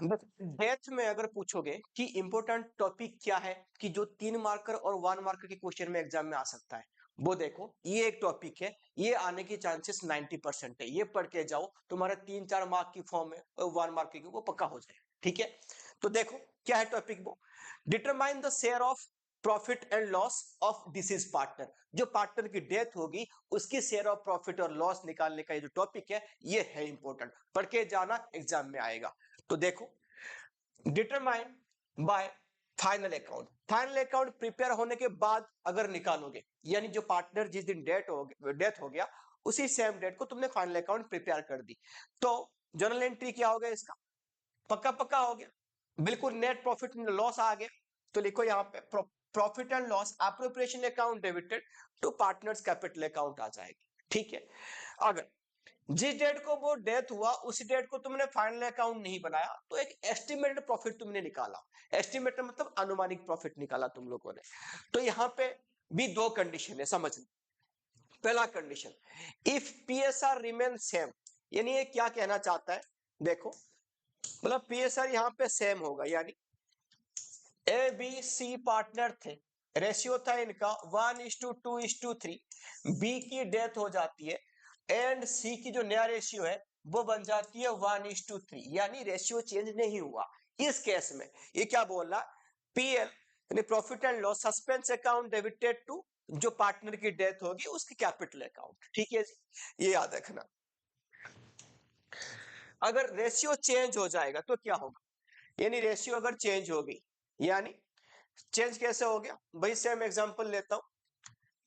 Death में अगर पूछोगे कि इंपॉर्टेंट टॉपिक क्या है कि जो 3 मार्कर और 1 मार्कर के क्वेश्चन में एग्जाम में आ सकता है, वो देखो ये एक टॉपिक है, ये आने की चांसेस 90% है। ये पढ़ के जाओ, तुम्हारा 3-4 मार्क की फॉर्म है और 1 मार्क की वो पक्का हो जाए। ठीक है, तो देखो क्या है टॉपिक, वो determine the share of profit and loss of disease partner. जो पार्टनर की डेथ होगी उसकी शेयर ऑफ प्रॉफिट और लॉस निकालने का ये जो टॉपिक है ये है इंपॉर्टेंट, पढ़ के जाना, एग्जाम में आएगा। तो देखो determine by final account, final account prepare होने के बाद अगर निकालोगे, यानी जो पार्टनर जिस दिन डेथ हो गया उसी सेम डेट को तुमने फाइनल अकाउंट प्रिपेयर कर दी, तो जर्नल एंट्री क्या हो गया इसका, पक्का पक्का हो गया, बिल्कुल नेट प्रॉफिट लॉस आ गया। तो लिखो यहाँ पे profit and loss appropriation account debited to partners capital account आ जाएगी। ठीक है, अगर जिस डेट को वो डेथ हुआ उसी डेट को तुमने फाइनल अकाउंट नहीं बनाया तो एक एस्टिमेटेड प्रॉफिट तुमने निकाला, एस्टिमेटेड मतलब अनुमानित प्रॉफिट निकाला तुम लोगों ने। तो यहां पे भी दो कंडीशन है, समझ। पहला condition, if PSR remain same, यानी ये क्या कहना चाहता है, देखो मतलब पीएसआर यहां पे सेम होगा, यानी ए बी सी पार्टनर थे, रेशियो था इनका 1:2:3, बी की डेथ हो जाती है एंड सी की जो नया रेशियो है वो बन जाती है 1:3, यानी रेशियो चेंज नहीं हुआ। इस केस में ये क्या बोल रहा, पीएल यानी profit and loss suspense account debited to जो पार्टनर की डेथ होगी उसकी कैपिटल अकाउंट। ठीक है जी, ये याद रखना। अगर रेशियो चेंज हो जाएगा तो क्या होगा, यानी रेशियो अगर चेंज होगी, यानी चेंज कैसे हो गया भाई, सेम एग्जांपल लेता हूं,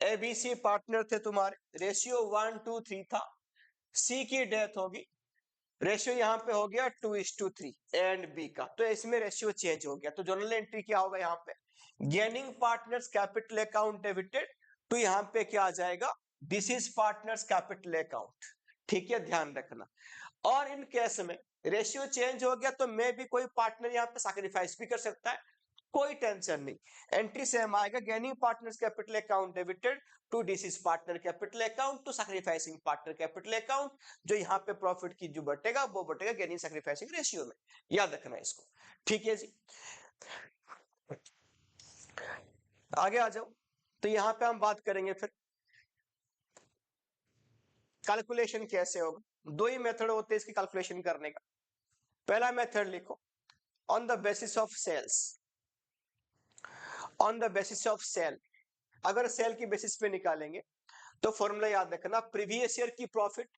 एबीसी पार्टनर थे तुम्हारे, रेशियो 1:3 था, सी की डेथ होगी, रेशियो यहां पे हो गया 2:3 एंड बी का, तो इसमें रेशियो चेंज हो गया, तो जर्नल एंट्री क्या होगा यहाँ पे, gaining partners capital account debited to यहाँ पे क्या आ जाएगा, this is partners capital account. ठीक है, ध्यान रखना। और इन केस में रेशियो चेंज हो गया तो मैं भी कोई पार्टनर यहाँ पे सैक्रिफाइस भी कर सकता है, कोई टेंशन नहीं, एंट्री सेम आएगा, gaining partners capital account debited to deceased partner capital account to sacrificing partner capital account, जो यहाँ पे प्रॉफिट की जो बटेगा वो बटेगा गेनिंग सैक्रिफाइसिंग रेशियो में, याद रखना इसको। ठीक है जी, आगे आ जाओ। तो यहाँ पे हम बात करेंगे फिर कैलकुलेशन कैसे होगा, दो ही मेथड होते हैं इसकी कैलकुलेशन करने का। पहला मेथड लिखो, on the basis of sales, on the basis of sale, अगर सेल की बेसिस पे निकालेंगे तो फॉर्मूला याद रखना, प्रीवियस ईयर की profit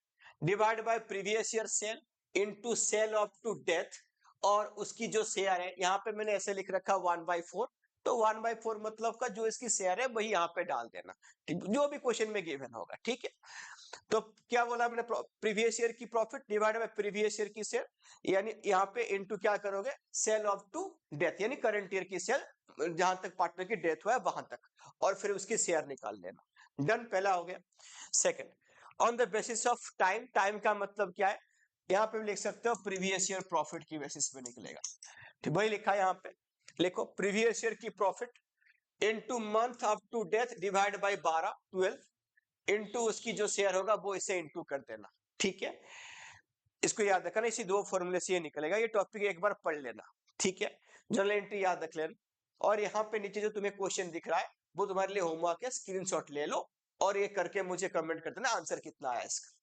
divide by previous year sale into sale up to death, और उसकी जो शेयर है यहाँ पे मैंने ऐसे लिख रखा 1/4, तो 1/4 मतलब का जो इसकी शेयर है वही यहाँ पे डाल देना, जो भी क्वेश्चन में गिवन होगा। ठीक है, तो क्या बोला मैंने, प्रीवियस ईयर की profit divide by previous year की सेल, यानी यहाँ पे इनटू क्या करोगे, सेल ऑफ टू डेथ, यानी करंट ईयर की सेल जहां तक पार्टनर की डेथ हुआ है वहां तक, और फिर उसकी शेयर निकाल लेना। डन, पहला हो गया। Second, on the basis of time, time का मतलब क्या है, यहाँ पे भी लिख सकते हो प्रीवियस ईयर प्रॉफिट की बेसिस पे निकलेगा, ठीक वही लिखा है यहाँ पे, लिखो प्रीवियस ईयर की profit into month up to death divide by 12 into उसकी जो शेयर होगा वो इसे इनटू कर देना। ठीक है, इसको याद रखना, इसी दो फॉर्मूले से ये निकलेगा, ये टॉपिक एक बार पढ़ लेना। ठीक है, जर्नल एंट्री याद रख लेना, और यहाँ पे नीचे जो तुम्हें क्वेश्चन दिख रहा है वो तुम्हारे लिए होमवर्क है, स्क्रीनशॉट ले लो और ये करके मुझे कमेंट कर देना आंसर कितना आया इसका।